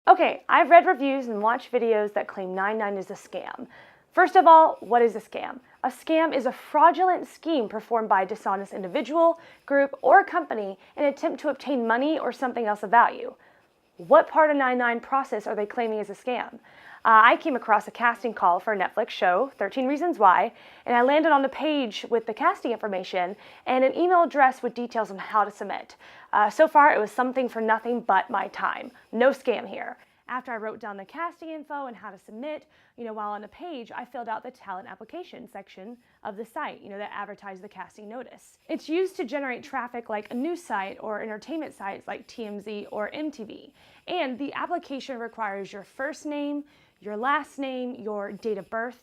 Okay, I've read reviews and watched videos that claim 99 is a scam. First of all, what is a scam? A scam is a fraudulent scheme performed by a dishonest individual, group, or company in an attempt to obtain money or something else of value. What part of 99 process are they claiming is a scam? I came across a casting call for a Netflix show, 13 Reasons Why, and I landed on the page with the casting information and an email address with details on how to submit. So far, it was something for nothing but my time. No scam here. After I wrote down the casting info and how to submit, while on the page, I filled out the talent application section of the site, that advertised the casting notice. It's used to generate traffic like a news site or entertainment sites like TMZ or MTV. And the application requires your first name, your last name, your date of birth,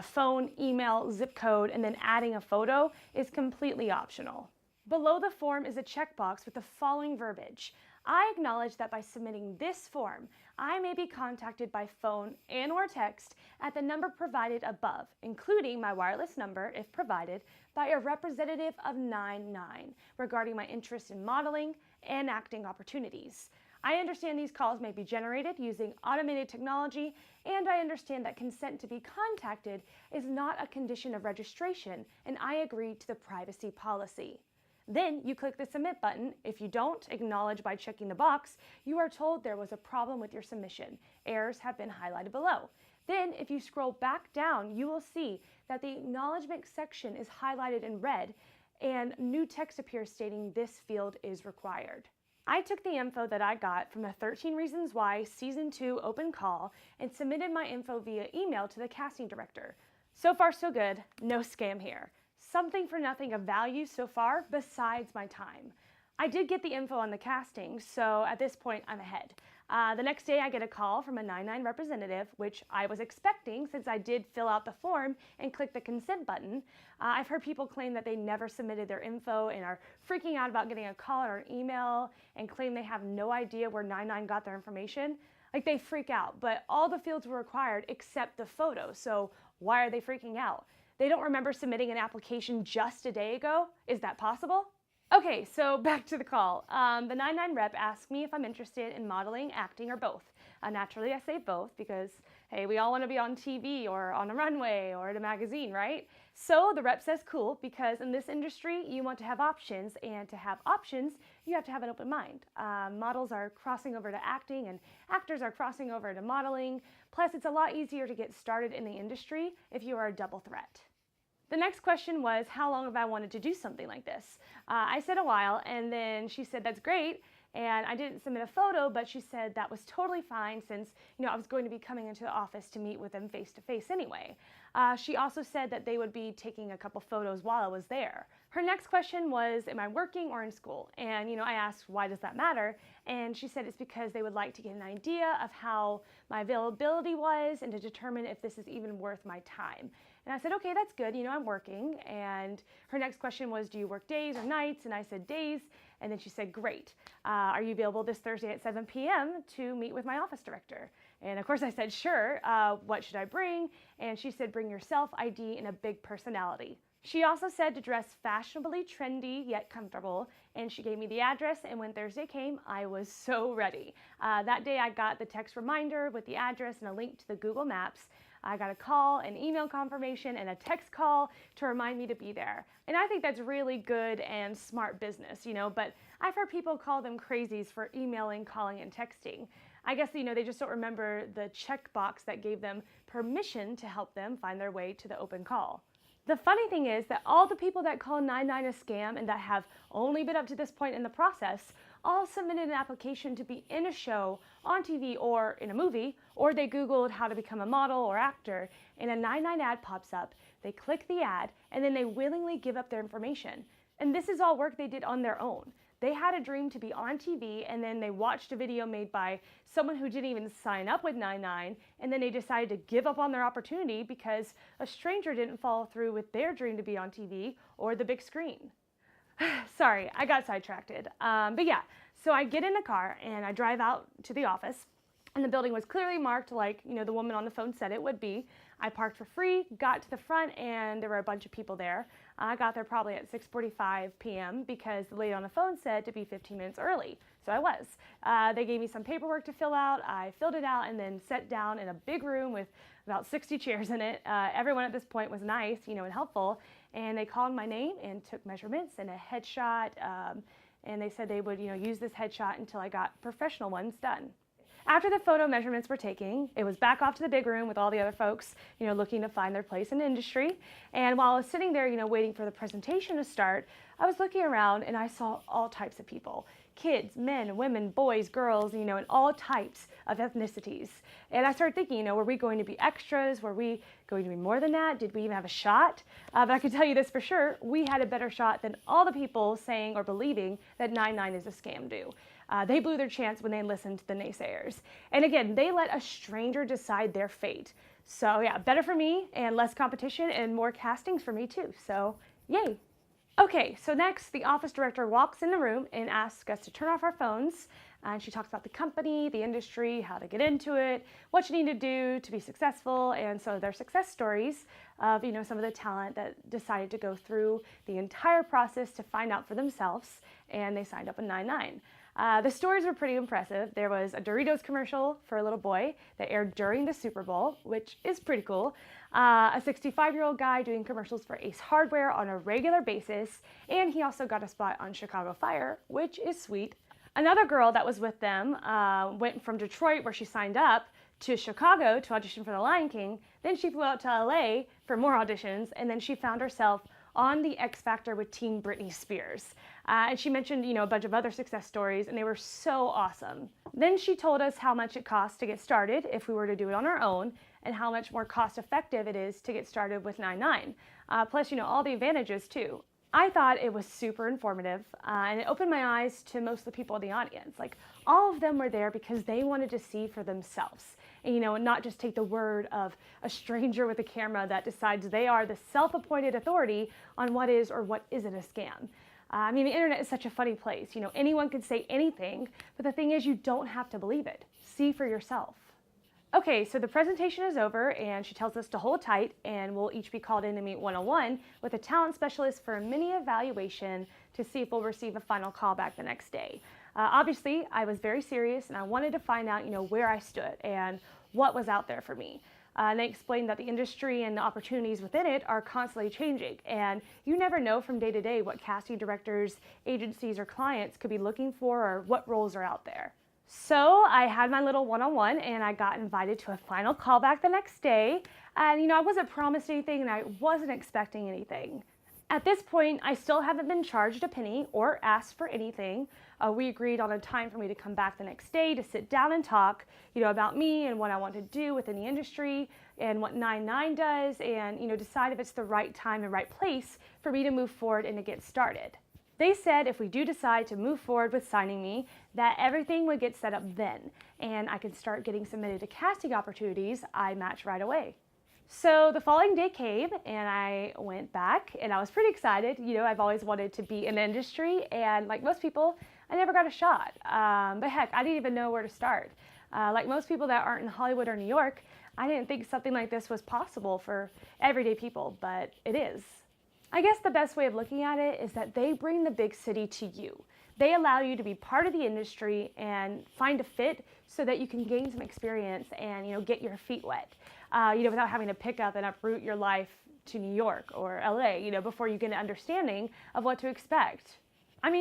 phone, email, zip code, and then adding a photo is completely optional. Below the form is a checkbox with the following verbiage. I acknowledge that by submitting this form, I may be contacted by phone and/or text at the number provided above, including my wireless number, if provided, by a representative of 99 regarding my interest in modeling and acting opportunities. I understand these calls may be generated using automated technology, and I understand that consent to be contacted is not a condition of registration, and I agree to the privacy policy. Then you click the submit button. If you don't acknowledge by checking the box, you are told there was a problem with your submission. Errors have been highlighted below. Then if you scroll back down, you will see that the acknowledgement section is highlighted in red and new text appears stating this field is required. I took the info that I got from the 13 Reasons Why Season 2 open call and submitted my info via email to the casting director. So far so good, no scam here. Something for nothing of value so far besides my time. I did get the info on the casting, so at this point I'm ahead. The next day I get a call from a 99 representative, which I was expecting since I did fill out the form and click the consent button. I've heard people claim that they never submitted their info and are freaking out about getting a call or an email and claim they have no idea where 99 got their information. Like, they freak out, but all the fields were required except the photo, so why are they freaking out? They don't remember submitting an application just a day ago? Is that possible? Okay, so back to the call. The 99 rep asked me if I'm interested in modeling, acting, or both. Naturally, I say both because, hey, we all want to be on TV or on a runway or at a magazine, right? So the rep says cool, because in this industry, you want to have options, and to have options, you have to have an open mind. Models are crossing over to acting, and actors are crossing over to modeling. Plus, it's a lot easier to get started in the industry if you are a double threat. The next question was, how long have I wanted to do something like this? I said a while, and then she said, that's great. And I didn't submit a photo, but she said that was totally fine since, I was going to be coming into the office to meet with them face to face anyway. She also said that they would be taking a couple photos while I was there. Her next question was, am I working or in school? And, I asked, why does that matter? And she said it's because they would like to get an idea of how my availability was and to determine if this is even worth my time. And I said, okay, that's good. I'm working. And her next question was, do you work days or nights? And I said, days. And then she said, great. Are you available this Thursday at 7 p.m. to meet with my office director? And of course I said, sure. What should I bring? And she said, bring yourself, ID, and a big personality. She also said to dress fashionably trendy yet comfortable, and she gave me the address, and when Thursday came, I was so ready. That day I got the text reminder with the address and a link to the Google Maps. I got a call, an email confirmation, and a text call to remind me to be there. And I think that's really good and smart business, but I've heard people call them crazies for emailing, calling, and texting. I guess, they just don't remember the checkbox that gave them permission to help them find their way to the open call. The funny thing is that all the people that call 99 a scam and that have only been up to this point in the process all submitted an application to be in a show, on TV, or in a movie, or they Googled how to become a model or actor, and a 99 ad pops up, they click the ad, and then they willingly give up their information. And this is all work they did on their own. They had a dream to be on TV, and then they watched a video made by someone who didn't even sign up with 99, and then they decided to give up on their opportunity because a stranger didn't follow through with their dream to be on TV or the big screen. Sorry, I got sidetracked. But yeah, so I get in the car and I drive out to the office. And the building was clearly marked like, the woman on the phone said it would be. I parked for free, got to the front, and there were a bunch of people there. I got there probably at 6:45 p.m. because the lady on the phone said to be 15 minutes early. So I was. They gave me some paperwork to fill out. I filled it out and then sat down in a big room with about 60 chairs in it. Everyone at this point was nice, and helpful. And they called my name and took measurements and a headshot. And they said they would, use this headshot until I got professional ones done. After the photo measurements were taken, it was back off to the big room with all the other folks, looking to find their place in the industry. And while I was sitting there, waiting for the presentation to start, I was looking around and I saw all types of people. Kids, men, women, boys, girls, and all types of ethnicities. And I started thinking, were we going to be extras? Were we going to be more than that? Did we even have a shot? But I can tell you this for sure, we had a better shot than all the people saying or believing that 9/9 is a scam do. They blew their chance when they listened to the naysayers. And again, they let a stranger decide their fate. So yeah, better for me and less competition and more castings for me too. So yay. Okay, so next the office director walks in the room and asks us to turn off our phones. And she talks about the company, the industry, how to get into it, what you need to do to be successful. And so their success stories of, some of the talent that decided to go through the entire process to find out for themselves. And they signed up with 9/9. The stories were pretty impressive. There was a Doritos commercial for a little boy that aired during the Super Bowl, which is pretty cool. A 65-year-old guy doing commercials for Ace Hardware on a regular basis. And he also got a spot on Chicago Fire, which is sweet. Another girl that was with them went from Detroit, where she signed up, to Chicago to audition for The Lion King. Then she flew out to LA for more auditions, and then she found herself on the X Factor with Team Britney Spears. And she mentioned, a bunch of other success stories, and they were so awesome. Then she told us how much it costs to get started if we were to do it on our own, and how much more cost effective it is to get started with 9/9. Plus, all the advantages too. I thought it was super informative, and it opened my eyes to most of the people in the audience. Like, all of them were there because they wanted to see for themselves, and not just take the word of a stranger with a camera that decides they are the self-appointed authority on what is or what isn't a scam. The internet is such a funny place. Anyone can say anything, but the thing is, you don't have to believe it. See for yourself. Okay, so the presentation is over and she tells us to hold tight and we'll each be called in to meet one-on-one with a talent specialist for a mini evaluation to see if we'll receive a final callback the next day. Obviously, I was very serious and I wanted to find out, where I stood and what was out there for me. And they explained that the industry and the opportunities within it are constantly changing, and you never know from day to day what casting directors, agencies, or clients could be looking for or what roles are out there. So I had my little one-on-one and I got invited to a final callback the next day. And I wasn't promised anything and I wasn't expecting anything. At this point, I still haven't been charged a penny or asked for anything. We agreed on a time for me to come back the next day to sit down and talk, about me and what I want to do within the industry and what 9/9 does, and, decide if it's the right time and right place for me to move forward and to get started. They said if we do decide to move forward with signing me, that everything would get set up then, and I could start getting submitted to casting opportunities I match right away. So the following day came, and I went back, and I was pretty excited. I've always wanted to be in the industry, and like most people, I never got a shot. But heck, I didn't even know where to start. Like most people that aren't in Hollywood or New York, I didn't think something like this was possible for everyday people, but it is. I guess the best way of looking at it is that they bring the big city to you. They allow you to be part of the industry and find a fit so that you can gain some experience and, get your feet wet, without having to pick up and uproot your life to New York or LA, before you get an understanding of what to expect.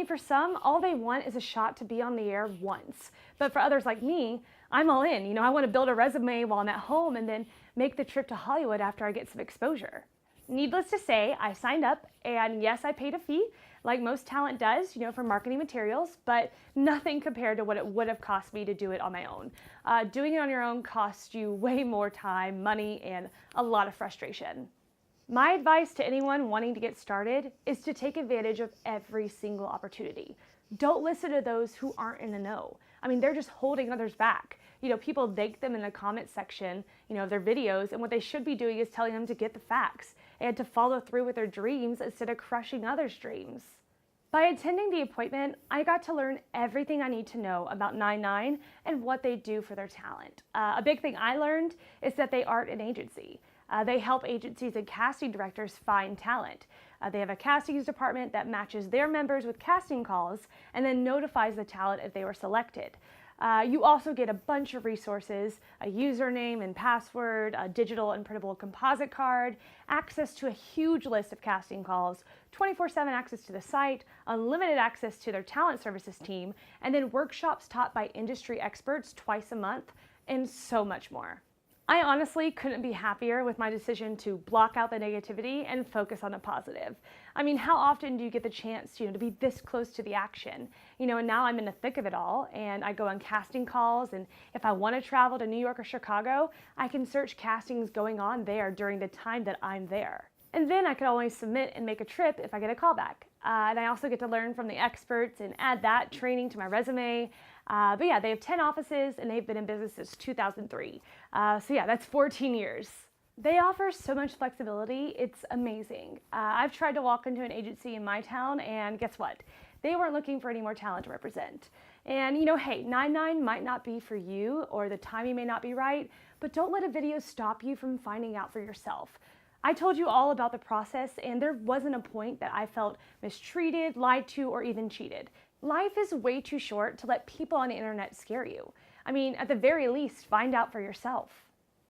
For some, all they want is a shot to be on the air once. But for others like me, I'm all in. I want to build a resume while I'm at home and then make the trip to Hollywood after I get some exposure. Needless to say, I signed up, and yes, I paid a fee, like most talent does, for marketing materials, but nothing compared to what it would have cost me to do it on my own. Doing it on your own costs you way more time, money, and a lot of frustration. My advice to anyone wanting to get started is to take advantage of every single opportunity. Don't listen to those who aren't in the know. They're just holding others back. People thank them in the comment section, of their videos, and what they should be doing is telling them to get the facts and to follow through with their dreams instead of crushing others' dreams. By attending the appointment, I got to learn everything I need to know about 99 and what they do for their talent. A big thing I learned is that they aren't an agency. They help agencies and casting directors find talent. They have a castings department that matches their members with casting calls and then notifies the talent if they were selected. You also get a bunch of resources, a username and password, a digital and printable composite card, access to a huge list of casting calls, 24/7 access to the site, unlimited access to their talent services team, and then workshops taught by industry experts twice a month, and so much more. I honestly couldn't be happier with my decision to block out the negativity and focus on the positive. I mean, how often do you get the chance, to be this close to the action? And now I'm in the thick of it all, and I go on casting calls, and if I want to travel to New York or Chicago, I can search castings going on there during the time that I'm there. And then I can always submit and make a trip if I get a callback. And I also get to learn from the experts and add that training to my resume. But yeah, they have 10 offices and they've been in business since 2003. So yeah, that's 14 years. They offer so much flexibility, it's amazing. I've tried to walk into an agency in my town and guess what? They weren't looking for any more talent to represent. And hey, 99 might not be for you or the timing may not be right, but don't let a video stop you from finding out for yourself. I told you all about the process and there wasn't a point that I felt mistreated, lied to, or even cheated. Life is way too short to let people on the internet scare you. I mean, at the very least, find out for yourself.